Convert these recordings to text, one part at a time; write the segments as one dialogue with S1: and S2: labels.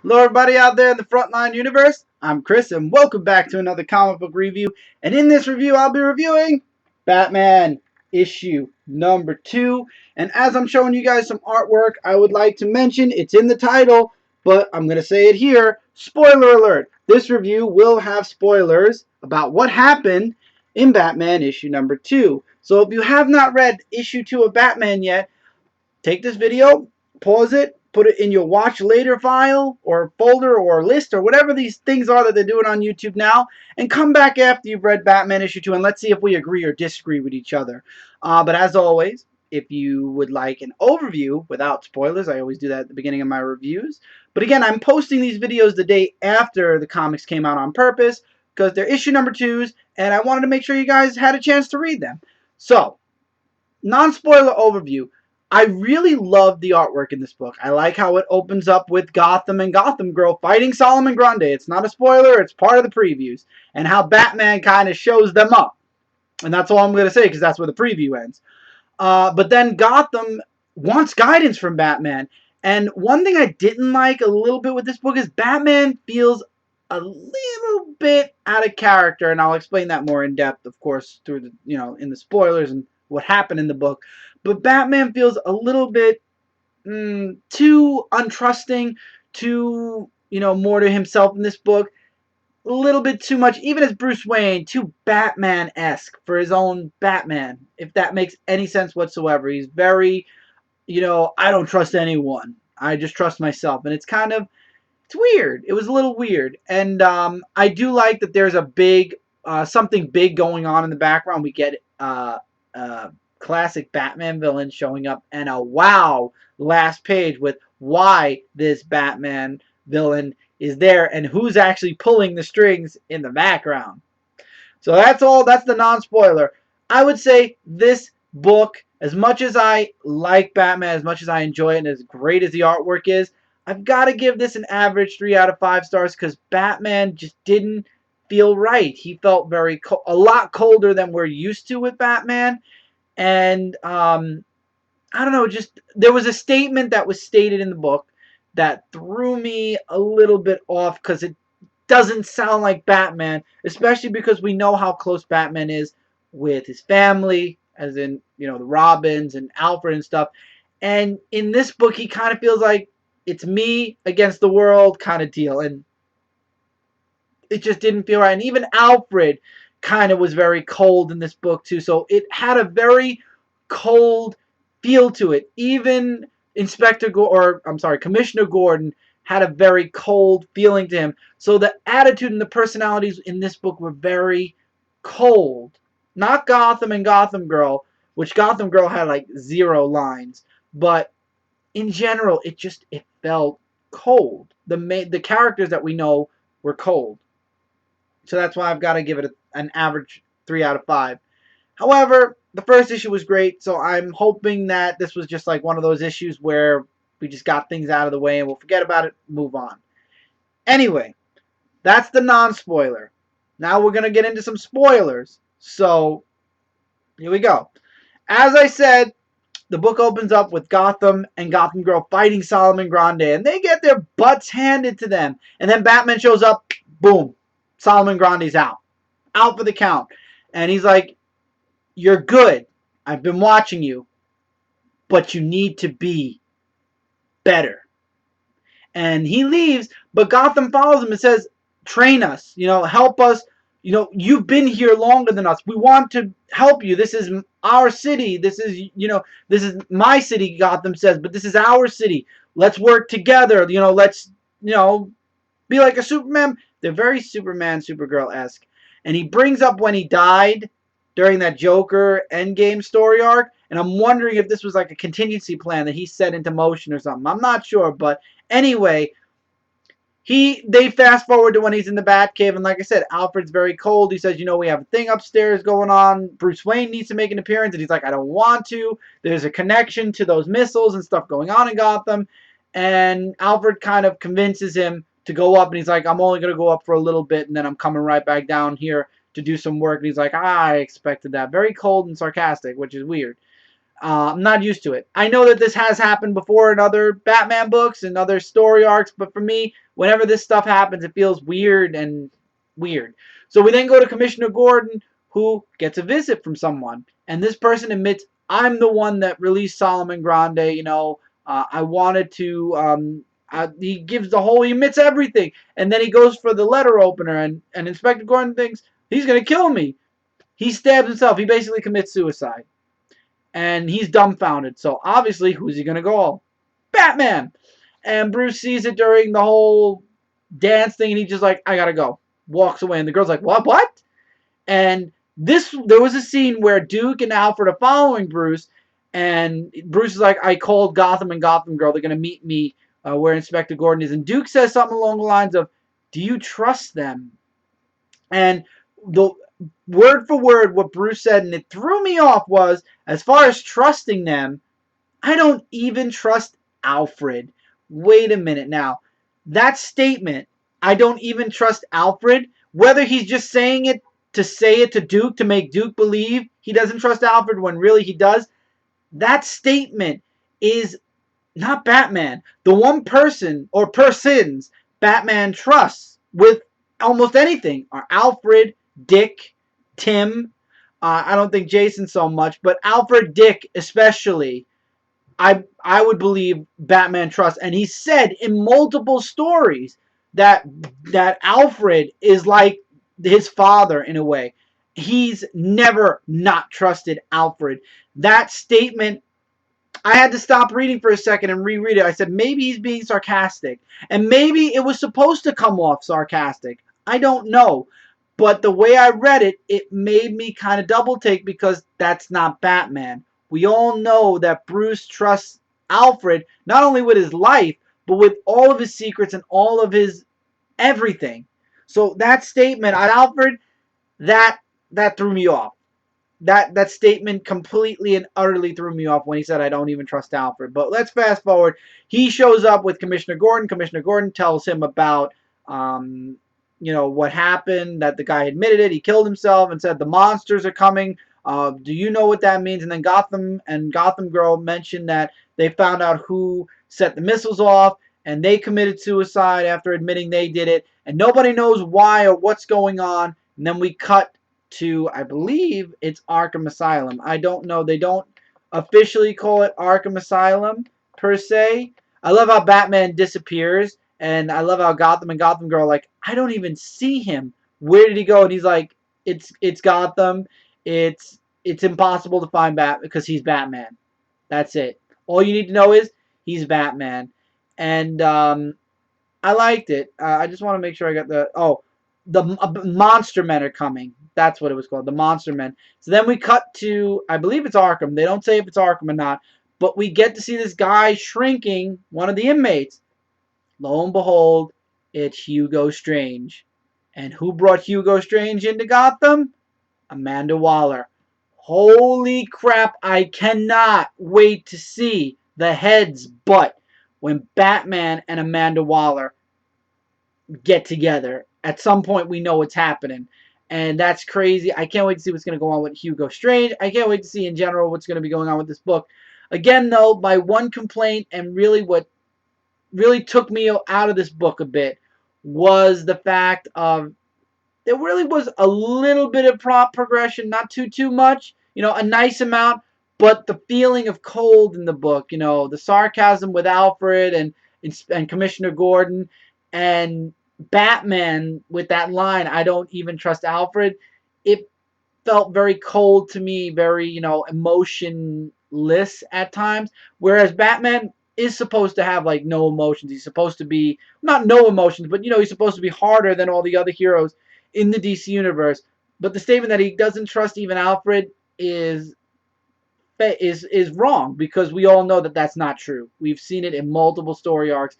S1: Hello everybody out there in the Frontline universe, I'm Chris and welcome back to another comic book review. And in this review I'll be reviewing Batman issue number 2. And as I'm showing you guys some artwork, I would like to mention, it's in the title, but I'm going to say it here, spoiler alert. This review will have spoilers about what happened in Batman issue number 2. So if you have not read issue 2 of Batman yet, take this video, pause it, put it in your watch later file or folder or list or whatever these things are that they're doing on YouTube now, and come back after you've read Batman issue 2 and let's see if we agree or disagree with each other. But as always, if you would like an overview without spoilers, I always do that at the beginning of my reviews. But again, I'm posting these videos the day after the comics came out on purpose because they're issue number 2s and I wanted to make sure you guys had a chance to read them. So, non-spoiler overview. I really love the artwork in this book. I like how it opens up with Gotham and Gotham Girl fighting Solomon Grundy. It's not a spoiler, it's part of the previews. And how Batman kind of shows them up. And that's all I'm going to say because that's where the preview ends. But then Gotham wants guidance from Batman. And one thing I didn't like a little bit with this book is Batman feels a little bit out of character, and I'll explain that more in depth, of course, through the in the spoilers and what happened in the book. But Batman feels a little bit too untrusting, too more to himself in this book. A little bit too much, even as Bruce Wayne, too Batman-esque for his own Batman, if that makes any sense whatsoever. He's very, I don't trust anyone. I just trust myself. And it's it's weird. It was a little weird. And I do like that there's a big, something big going on in the background. We get classic Batman villain showing up and a wow last page with why this Batman villain is there and who's actually pulling the strings in the background. So that's all. That's the non-spoiler. I would say this book, as much as I like Batman, as much as I enjoy it, and as great as the artwork is, I've got to give this an average 3 out of 5 stars because Batman just didn't feel right. He felt a lot colder than we're used to with Batman. And I don't know, just there was a statement that was stated in the book that threw me a little bit off because it doesn't sound like Batman, especially because we know how close Batman is with his family, as in, the Robins and Alfred and stuff. And in this book, he kind of feels like it's me against the world kind of deal. And it just didn't feel right. And even Alfred kind of was very cold in this book, too. So it had a very cold feel to it. Even Commissioner Gordon had a very cold feeling to him. So the attitude and the personalities in this book were very cold. Not Gotham and Gotham Girl, which Gotham Girl had like 0 lines, but in general, it felt cold. The characters that we know were cold. So that's why I've got to give it an average 3 out of 5. However, the first issue was great, so I'm hoping that this was just like one of those issues where we just got things out of the way and we'll forget about it, move on. Anyway, that's the non-spoiler. Now we're going to get into some spoilers. So, here we go. As I said, the book opens up with Gotham and Gotham Girl fighting Solomon Grundy, and they get their butts handed to them. And then Batman shows up, boom, Solomon Grundy's out. Out for the count. And he's like, you're good. I've been watching you. But you need to be better. And he leaves, but Gotham follows him and says, train us, help us. You've been here longer than us. We want to help you. This is our city. This is, this is my city, Gotham says, but this is our city. Let's work together. Let's, be like a Superman. They're very Superman, Supergirl-esque. And he brings up when he died during that Joker Endgame story arc. And I'm wondering if this was like a contingency plan that he set into motion or something. I'm not sure, but anyway, they fast forward to when he's in the Batcave, and like I said, Alfred's very cold. He says, we have a thing upstairs going on. Bruce Wayne needs to make an appearance, and he's like, I don't want to. There's a connection to those missiles and stuff going on in Gotham, and Alfred kind of convinces him to go up, and he's like, I'm only going to go up for a little bit, and then I'm coming right back down here to do some work. And he's like, I expected that. Very cold and sarcastic, which is weird. I'm not used to it. I know that this has happened before in other Batman books and other story arcs, but for me, whenever this stuff happens, it feels weird and weird. So we then go to Commissioner Gordon, who gets a visit from someone, and this person admits, I'm the one that released Solomon Grande. I wanted to. He gives he admits everything, and then he goes for the letter opener, and Inspector Gordon thinks he's gonna kill me. He stabs himself. He basically commits suicide. And he's dumbfounded. So obviously, who's he going to call? Batman. And Bruce sees it during the whole dance thing, and he's just like, I got to go. Walks away. And the girl's like, what? And there was a scene where Duke and Alfred are following Bruce, and Bruce is like, I called Gotham and Gotham Girl. They're going to meet me where Inspector Gordon is. And Duke says something along the lines of, do you trust them? And the word for word what Bruce said, and it threw me off, was, as far as trusting them, I don't even trust Alfred. Wait a minute now. That statement, I don't even trust Alfred, whether he's just saying it to say it to Duke to make Duke believe he doesn't trust Alfred when really he does, that statement is not Batman. The one person or persons Batman trusts with almost anything are Alfred, Dick, Tim. I don't think Jason so much, but Alfred, Dick especially. I would believe Batman trusts, and he said in multiple stories that Alfred is like his father in a way. He's never not trusted Alfred. That statement, I had to stop reading for a second and reread it. I said, maybe he's being sarcastic. And maybe it was supposed to come off sarcastic. I don't know. But the way I read it, it made me kind of double take, because that's not Batman. We all know that Bruce trusts Alfred not only with his life, but with all of his secrets and all of his everything. So that statement on Alfred, that threw me off. That statement completely and utterly threw me off when he said, I don't even trust Alfred. But let's fast forward. He shows up with Commissioner Gordon. Commissioner Gordon tells him about what happened, that the guy admitted it. He killed himself and said the monsters are coming. Do you know what that means? And then Gotham and Gotham Girl mentioned that they found out who set the missiles off, and they committed suicide after admitting they did it. And nobody knows why or what's going on. And then we cut to, I believe it's Arkham Asylum. I don't know. They don't officially call it Arkham Asylum per se. I love how Batman disappears, and I love how Gotham and Gotham Girl are like, I don't even see him. Where did he go? And he's like, it's Gotham. It's impossible to find Bat because he's Batman. That's it. All you need to know is he's Batman. And I liked it. I just want to make sure I got the Monster Men are coming. That's what it was called, the Monster Men. So then we cut to, I believe it's Arkham. They don't say if it's Arkham or not, but we get to see this guy shrinking one of the inmates. Lo and behold, it's Hugo Strange. And who brought Hugo Strange into Gotham? Amanda Waller. Holy crap, I cannot wait to see the head's butt when Batman and Amanda Waller get together. At some point, we know what's happening. And that's crazy. I can't wait to see what's going to go on with Hugo Strange. I can't wait to see in general what's going to be going on with this book. Again, though, my one complaint, and really what really took me out of this book a bit, was the fact of there really was a little bit of plot progression, not too much, a nice amount, but the feeling of cold in the book, the sarcasm with Alfred and Commissioner Gordon, and Batman with that line, I don't even trust Alfred. It felt very cold to me, very, emotionless at times, whereas Batman is supposed to have like no emotions. He's supposed to be not no emotions, but he's supposed to be harder than all the other heroes in the DC universe. But the statement that he doesn't trust even Alfred is wrong, because we all know that that's not true. We've seen it in multiple story arcs.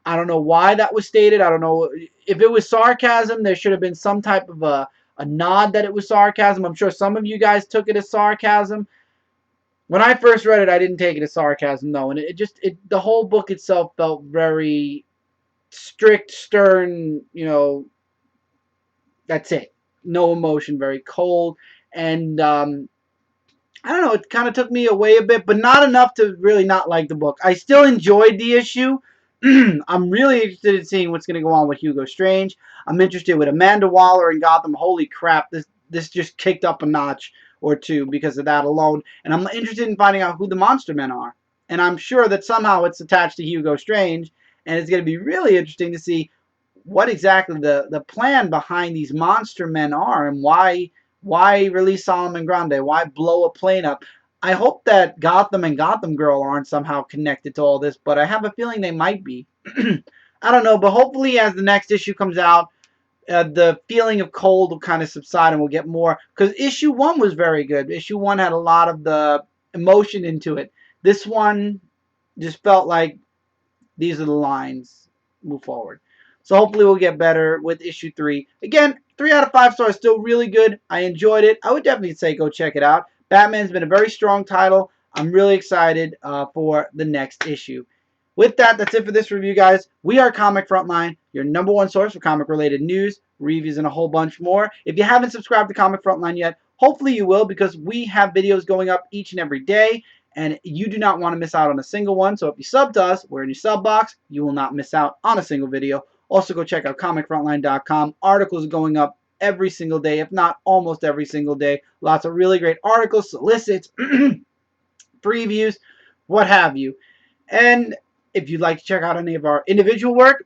S1: I don't know why that was stated. I don't know if it was sarcasm. There should have been some type of a nod that it was sarcasm. I'm sure some of you guys took it as sarcasm. When I first read it, I didn't take it as sarcasm, though, and the whole book itself felt very strict, stern. That's it. No emotion, very cold, and I don't know, it kind of took me away a bit, but not enough to really not like the book. I still enjoyed the issue. I'm really interested in seeing what's going to go on with Hugo Strange. I'm interested with Amanda Waller and Gotham. Holy crap, this just kicked up a notch or two because of that alone. And I'm interested in finding out who the Monster Men are. And I'm sure that somehow it's attached to Hugo Strange, and it's going to be really interesting to see what exactly the plan behind these Monster Men are and why release Solomon Grande? Why blow a plane up? I hope that Gotham and Gotham Girl aren't somehow connected to all this, but I have a feeling they might be. I don't know, but hopefully as the next issue comes out, the feeling of cold will kind of subside and we'll get more. Because issue 1 was very good. Issue 1 had a lot of the emotion into it. This one just felt like these are the lines. Move forward. So hopefully we'll get better with issue 3. Again, 3 out of 5 stars, still really good. I enjoyed it. I would definitely say go check it out. Batman's been a very strong title. I'm really excited for the next issue. With that, that's it for this review, guys. We are Comic Frontline, your #1 source for comic-related news, reviews, and a whole bunch more. If you haven't subscribed to Comic Frontline yet, hopefully you will, because we have videos going up each and every day, and you do not want to miss out on a single one. So if you sub to us, we're in your sub box. You will not miss out on a single video. Also, go check out comicfrontline.com. Articles going up every single day, if not almost every single day. Lots of really great articles, solicits, previews, what have you. And if you'd like to check out any of our individual work,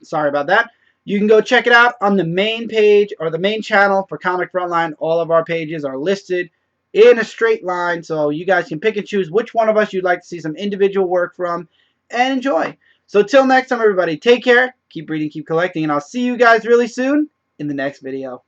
S1: sorry about that, you can go check it out on the main page or the main channel for Comic Frontline. All of our pages are listed in a straight line, so you guys can pick and choose which one of us you'd like to see some individual work from and enjoy. So till next time, everybody, take care, keep reading, keep collecting, and I'll see you guys really soon in the next video.